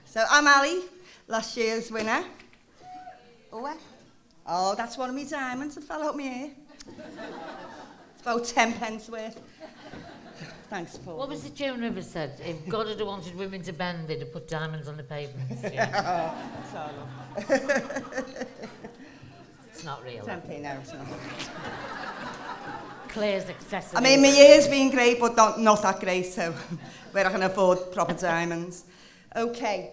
So I'm Ali, last year's winner. Oh, that's one of my diamonds that fell out my hair. It's about 10 pence worth. Thanks, Paul. What was it Joan Rivers said? If God had wanted women to bend, they'd have put diamonds on the pavements. Yeah. It's not real. 10p, no, it's not. Claire's excessive. I mean, my year's been great, but not that great, so where I can afford proper diamonds. Okay.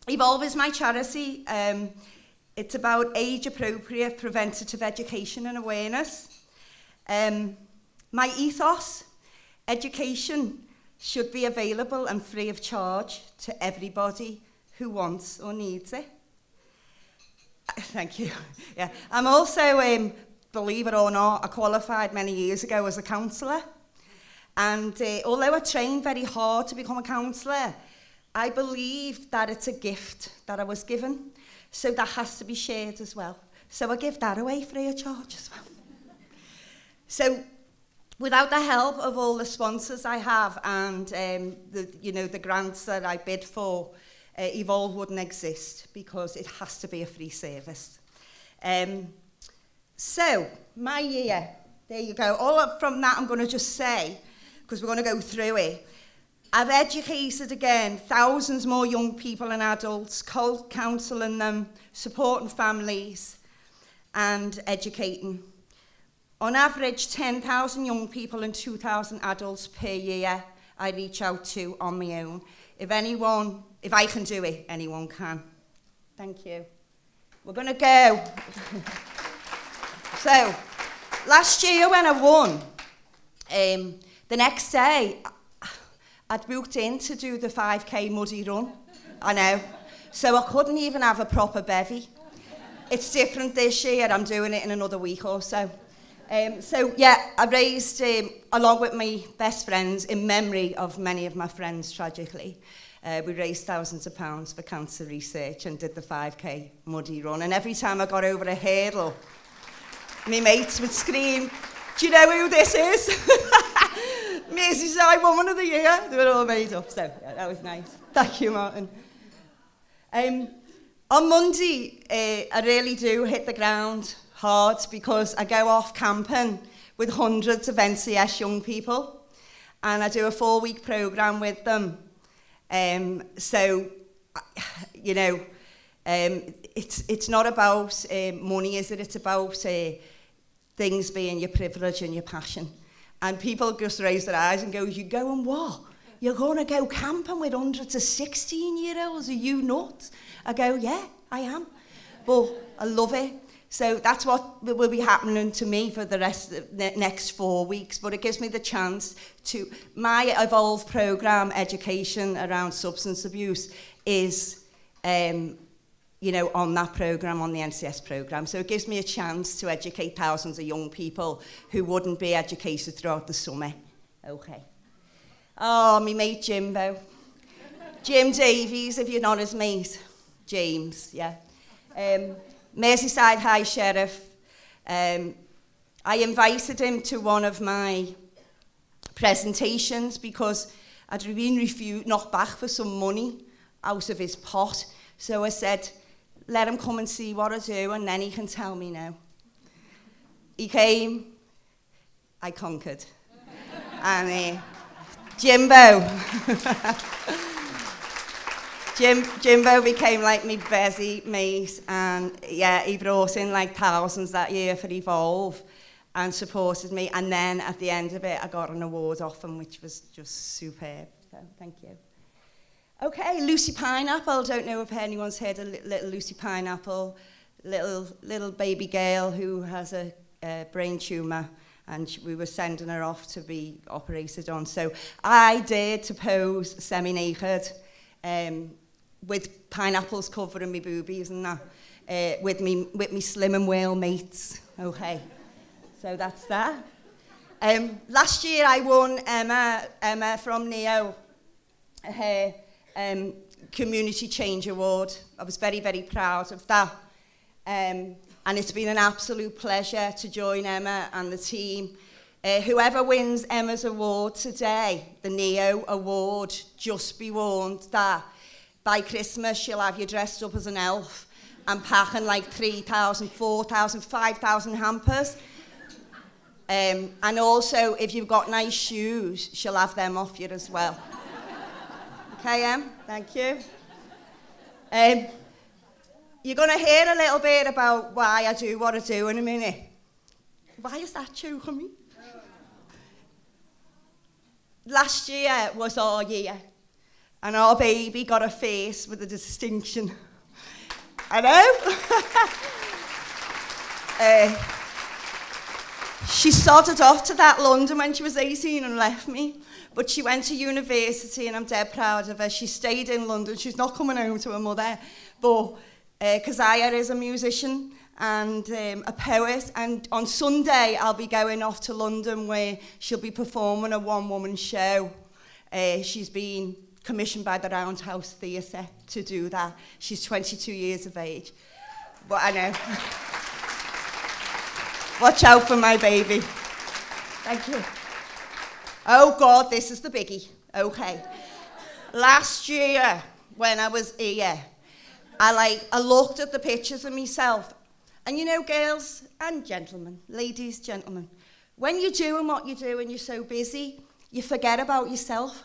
Evolve is my charity. It's about age-appropriate preventative education and awareness. My ethos, education should be available and free of charge to everybody who wants or needs it. Thank you. Yeah. I'm also, believe it or not, I qualified many years ago as a counsellor. And although I trained very hard to become a counsellor, I believe that it's a gift that I was given. So that has to be shared as well. So I give that away free of charge as well. So without the help of all the sponsors I have and the grants that I bid for, Evolve wouldn't exist because it has to be a free service. So my year, there you go. All up from that I'm going to just say, because we're going to go through it. I've educated, again, thousands more young people and adults, counselling them, supporting families and educating. On average, 10,000 young people and 2,000 adults per year I reach out to on my own. If I can do it, anyone can. Thank you. We're going to go. So, last year when I won, the next day, I'd booked in to do the 5k muddy run. I know. So I couldn't even have a proper bevy. It's different this year. I'm doing it in another week or so. Yeah, I raised, along with my best friends, in memory of many of my friends, tragically, we raised thousands of pounds for cancer research and did the 5k muddy run. And every time I got over a hurdle, my mates would scream, "Do you know who this is?" Merseyside Woman of the Year. They were all made up, so yeah, that was nice. Thank you, Martin. On Monday, I really do hit the ground hard because I go off camping with hundreds of NCS young people and I do a 4-week programme with them. It's not about money, is it? It's about things being your privilege and your passion. And people just raise their eyes and go, "You going what? You're going to go camping with hundreds of 16-year-olds? Are you nuts?" I go, "Yeah, I am. But I love it." So that's what will be happening to me for the rest of the next 4 weeks. But it gives me the chance to... My Evolve programme, education around substance abuse, is... on that programme, on the NCS programme. So it gives me a chance to educate thousands of young people who wouldn't be educated throughout the summer. Okay. Oh, my mate Jimbo. Jim Davies, if you're not his mate. James, yeah. Merseyside High Sheriff. I invited him to one of my presentations because I'd been knocked back for some money out of his pot. So I said, let him come and see what I do, and then he can tell me now. He came, I conquered. And Jimbo. Jimbo became like my busy mate, and yeah, he brought in like thousands that year for Evolve and supported me. And then at the end of it, I got an award off him, which was just superb. So thank you. Okay, Lucy Pineapple. Don't know if anyone's heard of little Lucy Pineapple, little baby girl who has a brain tumour, and we were sending her off to be operated on. So I dared to pose semi-naked, with pineapples covering my boobies and that, with me slim and whale mates. Okay, so that's that. Last year I won Emma from Neo, her Community Change Award. I was very, very proud of that. And it's been an absolute pleasure to join Emma and the team. Whoever wins Emma's award today, the Neo Award, just be warned that by Christmas she'll have you dressed up as an elf and packing like 3,000, 4,000, 5,000 hampers. And also, if you've got nice shoes, she'll have them off you as well. Okay, thank you. You're going to hear a little bit about why I do what I do in a minute. Why is that choking me? Last year was our year, and our baby got a face with a distinction. I know. She sodded off to that London when she was 18 and left me. But she went to university, and I'm dead proud of her. She stayed in London. She's not coming home to her mother. But Keziah is a musician and a poet. And on Sunday, I'll be going off to London where she'll be performing a one-woman show. She's been commissioned by the Roundhouse Theatre to do that. She's 22 years of age. But I know. Watch out for my baby. Thank you. Oh God, this is the biggie. Okay. Last year, when I was here, I looked at the pictures of myself. And you know, girls and gentlemen, ladies, gentlemen, when you're doing what you do and you're so busy, you forget about yourself.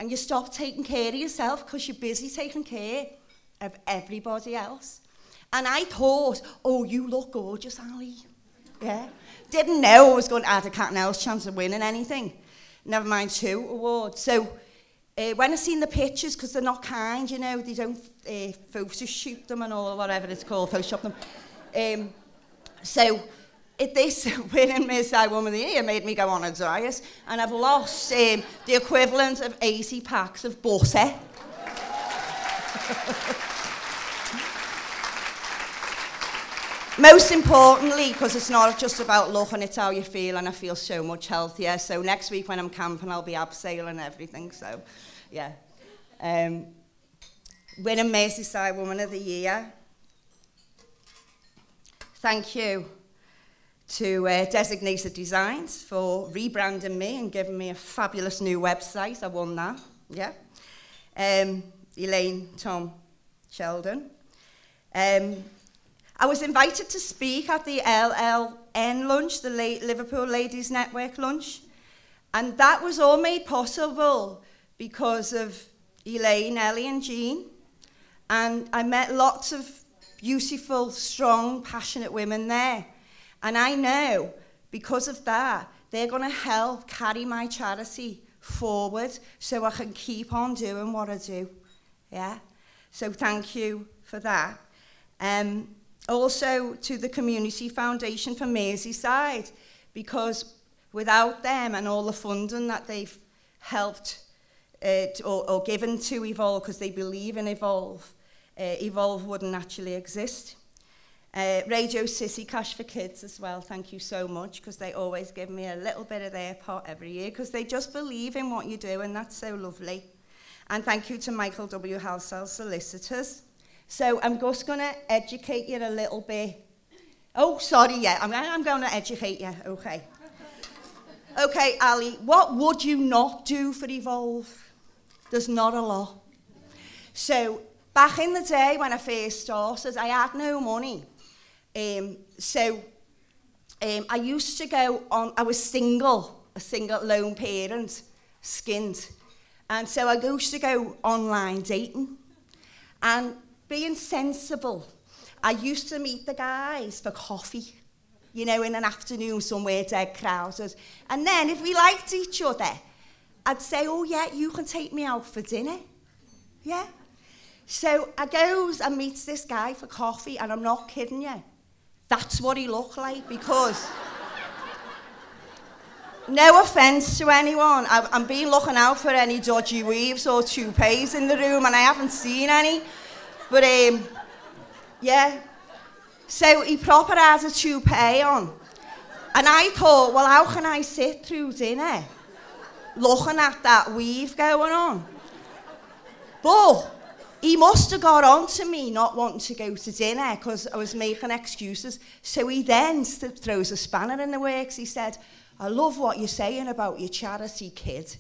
And you stop taking care of yourself because you're busy taking care of everybody else. And I thought, oh, you look gorgeous, Ali. Yeah. Didn't know I was going to add a cat and mouse chance of winning anything. Never mind 2 awards. So when I seen the pictures, because they're not kind, you know, they don't Photoshop them and all, whatever it's called, Photoshop them. This winning Merseyside Woman of the Year made me go on a diet, and I've lost the equivalent of 80 packs of butter. Most importantly, because it's not just about looking, it's how you feel, and I feel so much healthier. So next week when I'm camping, I'll be abseiling and everything, so yeah. Winning Merseyside Woman of the Year. Thank you to Designated Designs for rebranding me and giving me a fabulous new website. I won that, yeah. Elaine, Tom, Sheldon. I was invited to speak at the LLN lunch, the Liverpool Ladies Network lunch, and that was all made possible because of Elaine, Ellie and Jean, and I met lots of beautiful, strong, passionate women there, and I know because of that they're going to help carry my charity forward so I can keep on doing what I do, yeah? So thank you for that. Also to the Community Foundation for Merseyside, because without them and all the funding that they've helped or given to Evolve, because they believe in Evolve, Evolve wouldn't actually exist. Radio City Cash for Kids as well, thank you so much, because they always give me a little bit of their pot every year, because they just believe in what you do, and that's so lovely. And thank you to Michael W. Halsall Solicitors. So I'm just going to educate you a little bit. Oh, sorry, yeah, I'm going to educate you, okay. Okay, Ali, what would you not do for Evolve? There's not a lot. So back in the day when I first started, I had no money. I used to go on, I was single, a single lone parent, skint. And so I used to go online dating. And being sensible, I used to meet the guys for coffee, you know, in an afternoon somewhere dead crowded. And then if we liked each other, I'd say, oh yeah, you can take me out for dinner, yeah? So I goes and meets this guy for coffee, and I'm not kidding you. That's what he looked like, because no offence to anyone, I'm been looking out for any dodgy weaves or toupees in the room, and I haven't seen any. But, yeah. So he proper has a toupee on. And I thought, well, how can I sit through dinner looking at that weave going on? But he must have got on to me not wanting to go to dinner because I was making excuses. So he then throws a spanner in the works. He said, I love what you're saying about your charity, kid.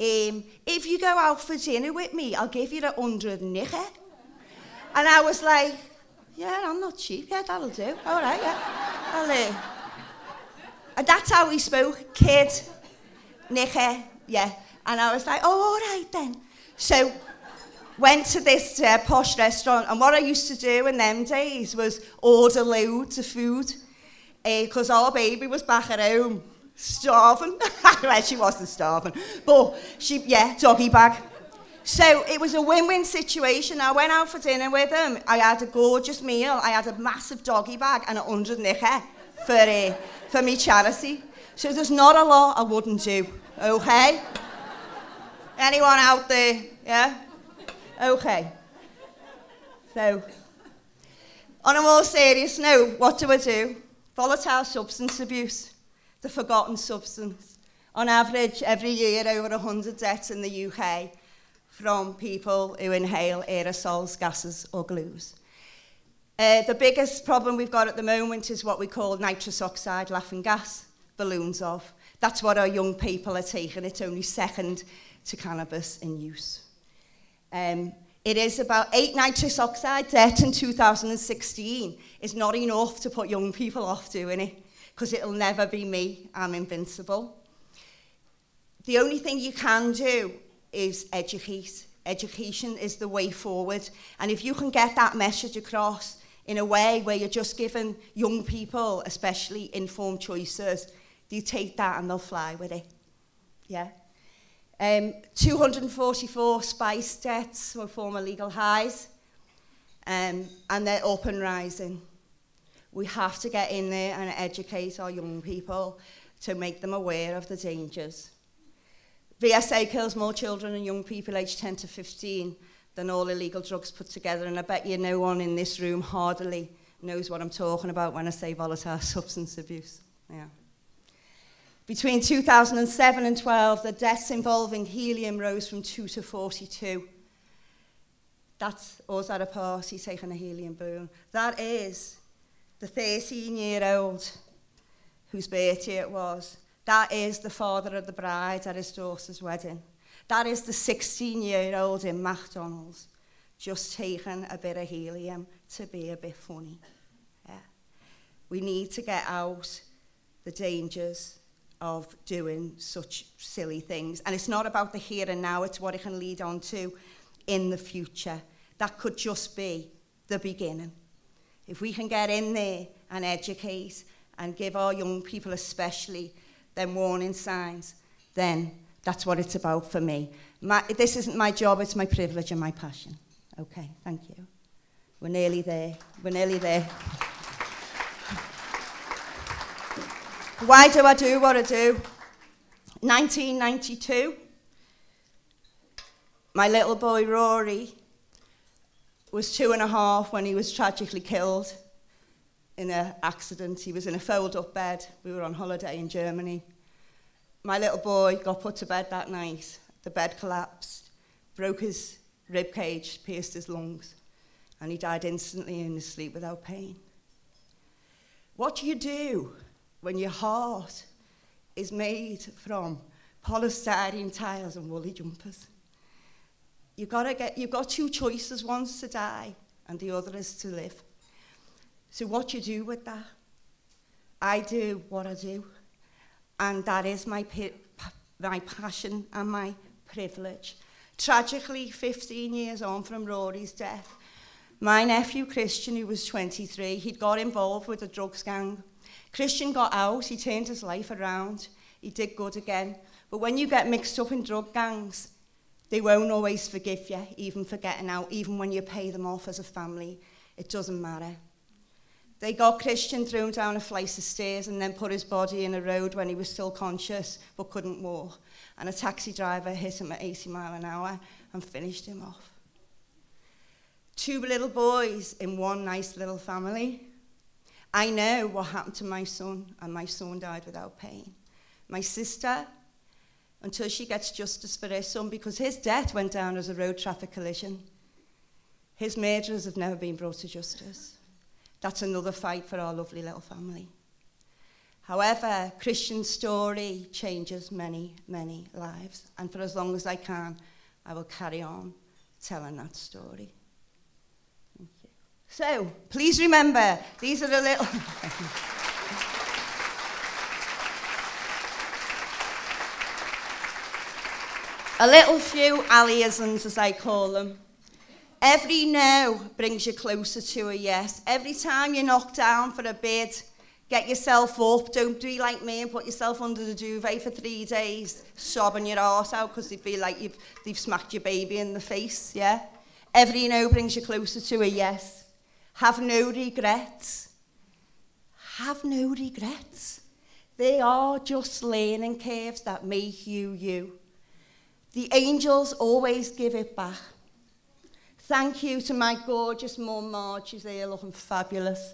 if you go out for dinner with me, I'll give you 100 nicker. And I was like, yeah, I'm not cheap. Yeah, that'll do. All right, yeah. And that's how he spoke. Kid, nicker, yeah. And I was like, oh, all right then. So went to this posh restaurant, and what I used to do in them days was order loads of food, because our baby was back at home, starving. Well, she wasn't starving, but doggy bag. So it was a win-win situation. I went out for dinner with him. I had a gorgeous meal. I had a massive doggy bag and 100 nicker for me charity. So there's not a lot I wouldn't do, okay? Anyone out there, yeah? Okay. So, on a more serious note, what do I do? Volatile substance abuse, the forgotten substance. On average, every year, over 100 deaths in the UK from people who inhale aerosols, gases, or glues. The biggest problem we've got at the moment is what we call nitrous oxide laughing gas, balloons of. That's what our young people are taking. It's only second to cannabis in use. It is about 8 nitrous oxide deaths in 2016. It's not enough to put young people off doing it, because it'll never be me. I'm invincible. The only thing you can do is educate. Education is the way forward. And if you can get that message across in a way where you're just giving young people, especially, informed choices, they take that and they'll fly with it. Yeah. 244 spice deaths were former legal highs, and they're up and rising. We have to get in there and educate our young people to make them aware of the dangers. VSA kills more children and young people aged 10 to 15 than all illegal drugs put together, and I bet you no one in this room hardly knows what I'm talking about when I say volatile substance abuse. Yeah. Between 2007 and 12, the deaths involving helium rose from 2 to 42. That's us at a party taking a helium balloon. That is the 13-year-old whose birthday it was. That is the father of the bride at his daughter's wedding. That is the 16-year-old in McDonald's just taking a bit of helium to be a bit funny. Yeah. We need to get out the dangers of doing such silly things. And it's not about the here and now, it's what it can lead on to in the future. That could just be the beginning. If we can get in there and educate and give our young people especially them warning signs, then that's what it's about for me. This isn't my job, it's my privilege and my passion. Okay, thank you. We're nearly there, we're nearly there. Why do I do what I do? 1992, my little boy Rory was 2.5 when he was tragically killed in an accident. He was in a fold-up bed. We were on holiday in Germany. My little boy got put to bed that night. The bed collapsed, broke his rib cage, pierced his lungs, and he died instantly in his sleep without pain. What do you do when your heart is made from polystyrene tiles and woolly jumpers? You've got 2 choices, one's to die and the other is to live. So what you do with that? I do what I do, and that is my passion and my privilege. Tragically, 15 years on from Rory's death, my nephew Christian, who was 23, he'd got involved with a drugs gang. Christian got out, he turned his life around, he did good again. But when you get mixed up in drug gangs, they won't always forgive you, even for getting out, even when you pay them off as a family. It doesn't matter. They got Christian thrown down a flight of stairs and then put his body in a road when he was still conscious but couldn't walk. And a taxi driver hit him at 80 miles an hour and finished him off. 2 little boys in one nice little family. I know what happened to my son, and my son died without pain. My sister, until she gets justice for her son, because his death went down as a road traffic collision. His murderers have never been brought to justice. That's another fight for our lovely little family. However, Christian story changes many, many lives. And for as long as I can, I will carry on telling that story. Thank you. So, please remember, these are the little... a little few Allisons, as I call them. Every no brings you closer to a yes. Every time you knock down for a bid, get yourself up. Don't be like me and put yourself under the duvet for 3 days, sobbing your arse out because you feel like they've smacked your baby in the face, yeah? Every no brings you closer to a yes. Have no regrets. Have no regrets. They are just learning curves that make you you. The angels always give it back. Thank you to my gorgeous mum, Marge, she's there looking fabulous.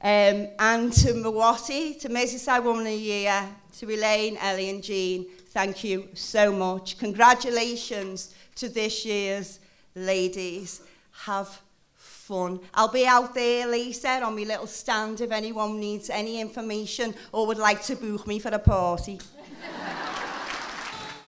And to Mwati, to Merseyside Woman of the Year, to Elaine, Ellie and Jean, thank you so much. Congratulations to this year's ladies. Have fun. I'll be out there, Lisa, on my little stand if anyone needs any information or would like to book me for a party.